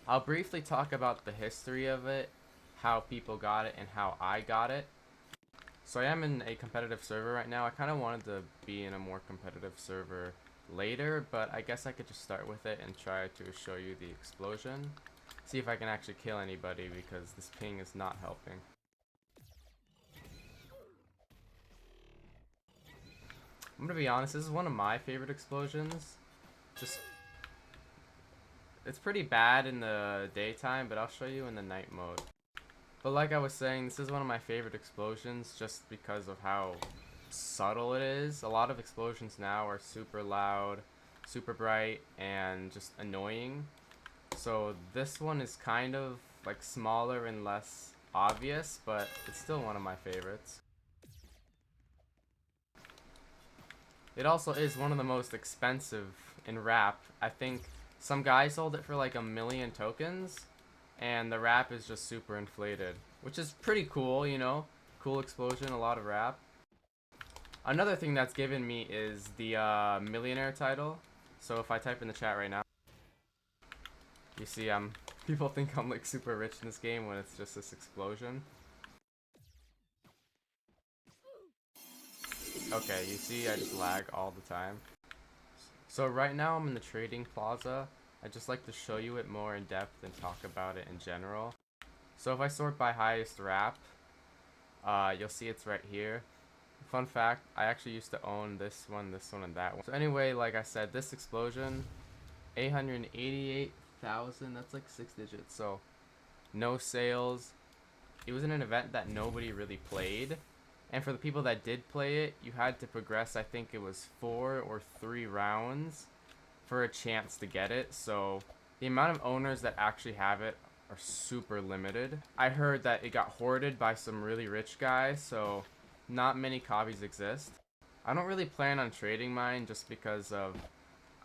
I'll briefly talk about the history of it, how people got it, and how I got it. So I am in a competitive server right now. I kind of wanted to be in a more competitive server later, but I guess I could just start with it and try to show you the explosion. See if I can actually kill anybody because this ping is not helping. I'm gonna be honest, this is one of my favorite explosions. Just, it's pretty bad in the daytime, but I'll show you in the night mode. But like I was saying, this is one of my favorite explosions just because of how subtle it is. A lot of explosions now are super loud, super bright, and just annoying. So this one is kind of like smaller and less obvious, but it's still one of my favorites. It also is one of the most expensive in rap. I think some guy sold it for like 1,000,000 tokens, and the wrap is just super inflated, which is pretty cool, you know? Cool explosion, a lot of wrap. Another thing that's given me is the millionaire title. So if I type in the chat right now, you see people think I'm like super rich in this game when it's just this explosion. Okay, you see I just lag all the time. So right now I'm in the trading plaza. I just like to show you it more in depth and talk about it in general. So if I sort by highest wrap, you'll see it's right here. Fun fact, I actually used to own this one, and that one. So anyway, like I said, this explosion, 888,000, that's like 6 digits. So no sales. It was in an event that nobody really played. And for the people that did play it, you had to progress, I think it was 4 or 3 rounds for a chance to get it. So the amount of owners that actually have it are super limited. I heard that it got hoarded by some really rich guys, so not many copies exist. I don't really plan on trading mine just because of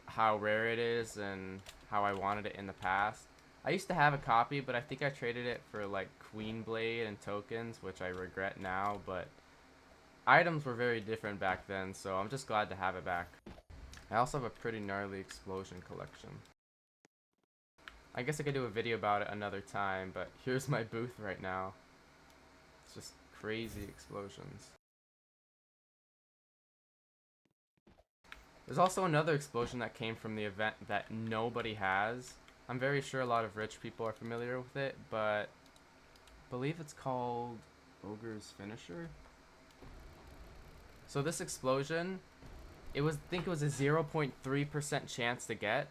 how rare it is and how I wanted it in the past. I used to have a copy, but I think I traded it for like Queen Blade and tokens, which I regret now, but items were very different back then, so I'm just glad to have it back. I also have a pretty gnarly explosion collection. I guess I could do a video about it another time, but here's my booth right now. It's just crazy explosions. There's also another explosion that came from the event that nobody has. I'm very sure a lot of rich people are familiar with it, but I believe it's called Ogre's Finisher. So this explosion, I think it was a 0.3% chance to get,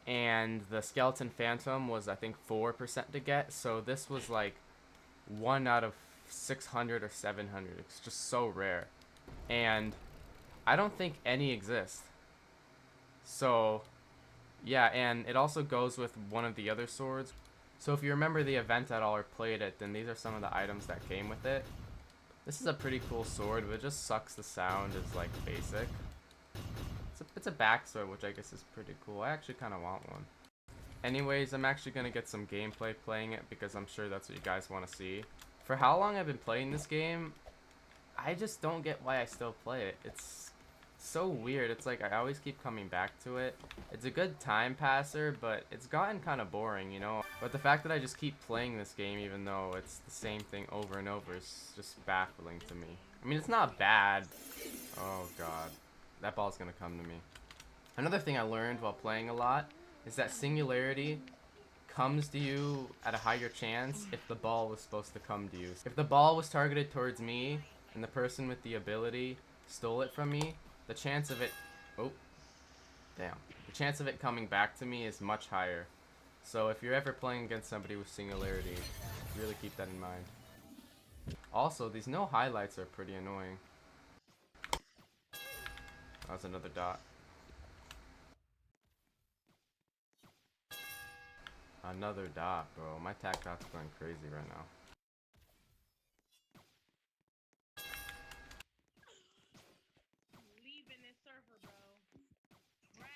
and the Skeleton Phantom was I think 4% to get, so this was like 1 out of 600 or 700. It's just so rare, and I don't think any exist. So yeah, and it also goes with one of the other swords. So if you remember the event at all or played it, then these are some of the items that came with it. This is a pretty cool sword, but it just sucks the sound. It's like basic. It's a back sword, which I guess is pretty cool. I actually kind of want one. Anyways, I'm actually going to get some gameplay playing it because I'm sure that's what you guys want to see. For how long I've been playing this game, I just don't get why I still play it. It's so weird. It's like I always keep coming back to it. It's a good time passer, but it's gotten kind of boring, you know? But the fact that I just keep playing this game even though it's the same thing over and over is just baffling to me. I mean, it's not bad. Oh god. That ball's gonna come to me. Another thing I learned while playing a lot is that singularity comes to you at a higher chance if the ball was supposed to come to you. If the ball was targeted towards me and the person with the ability stole it from me, the chance of it... Oh, damn. The chance of it coming back to me is much higher. So if you're ever playing against somebody with singularity, really keep that in mind. Also, these no highlights are pretty annoying. That was another dot. Another dot, bro. My tac dot's going crazy right now. Leaving this server, bro. Trash.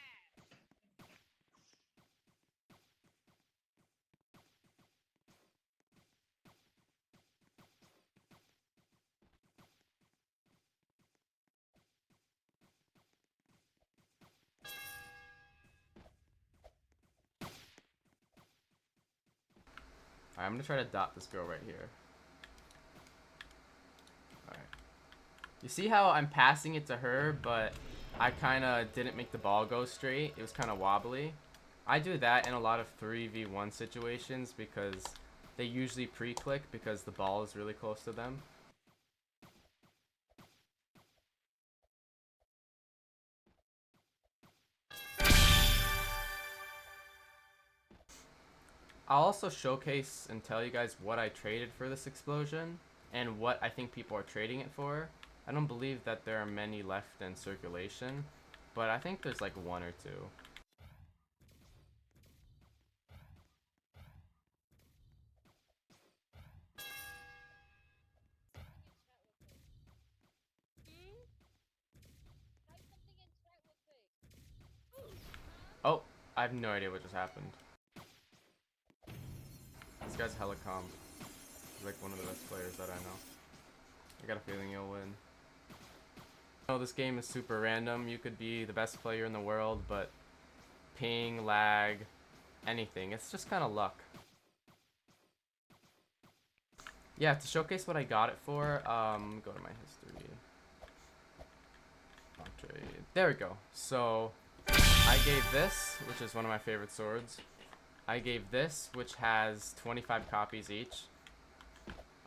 Alright, I'm gonna try to dot this girl right here. Alright. You see how I'm passing it to her, but I kind of didn't make the ball go straight. It was kind of wobbly. I do that in a lot of 3v1 situations because they usually pre-click because the ball is really close to them. I'll also showcase and tell you guys what I traded for this explosion and what I think people are trading it for. I don't believe that there are many left in circulation, but I think there's like one or two. Oh, I have no idea what just happened. This guy's hella calm. He's like one of the best players that I know. I got a feeling he'll win. I know this game is super random. You could be the best player in the world, but ping, lag, anything. It's just kind of luck. Yeah, to showcase what I got it for, go to my history. Okay, there we go. So, I gave this, which is one of my favorite swords. I gave this, which has 25 copies each.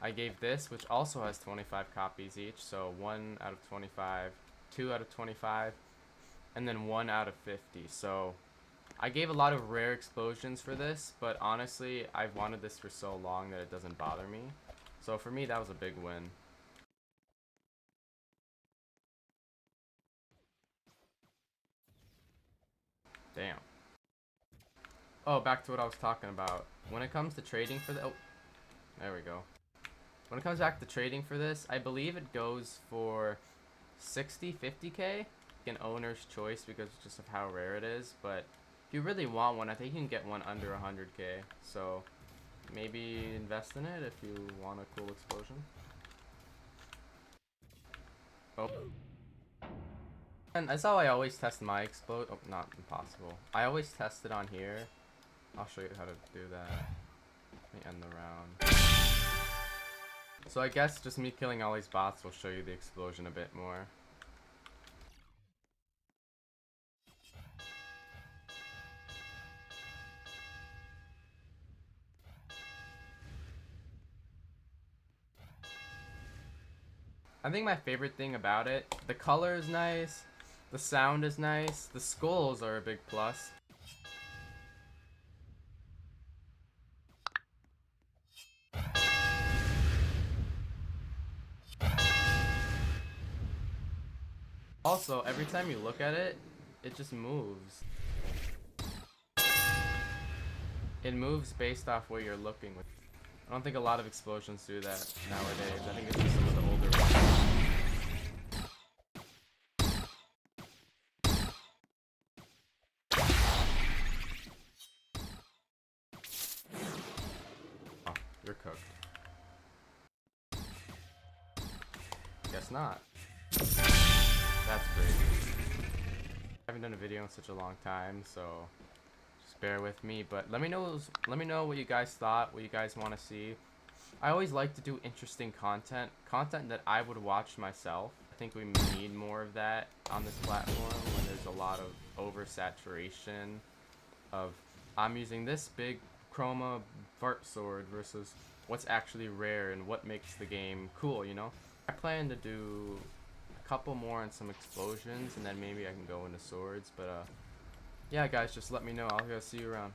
I gave this, which also has 25 copies each. So 1 out of 25, 2 out of 25, and then 1 out of 50. So I gave a lot of rare explosions for this, but honestly, I've wanted this for so long that it doesn't bother me. So for me, that was a big win. Damn. Oh, back to what I was talking about. When it comes to trading for the... Oh, there we go. When it comes back to trading for this, I believe it goes for 60, 50k. An owner's choice because just of how rare it is. But if you really want one, I think you can get one under 100k. So maybe invest in it if you want a cool explosion. Oh. And that's how I always test my explode. Oh, not impossible. I always test it on here. I'll show you how to do that. Let me end the round. So I guess just me killing all these bots will show you the explosion a bit more. I think my favorite thing about it, the color is nice, the sound is nice, the skulls are a big plus. Also, every time you look at it, it just moves. It moves based off where you're looking with. I don't think a lot of explosions do that nowadays. I think it's just some of the older ones. Oh, you're cooked. Guess not. That's crazy. I haven't done a video in such a long time, so just bear with me. But let me know what you guys thought, what you guys want to see. I always like to do interesting content that I would watch myself. I think we need more of that on this platform when there's a lot of oversaturation of I'm using this big chroma fart sword versus what's actually rare and what makes the game cool, you know? I plan to do a couple more on some explosions and then maybe I can go into swords, but yeah guys, just let me know. I'll go see you around.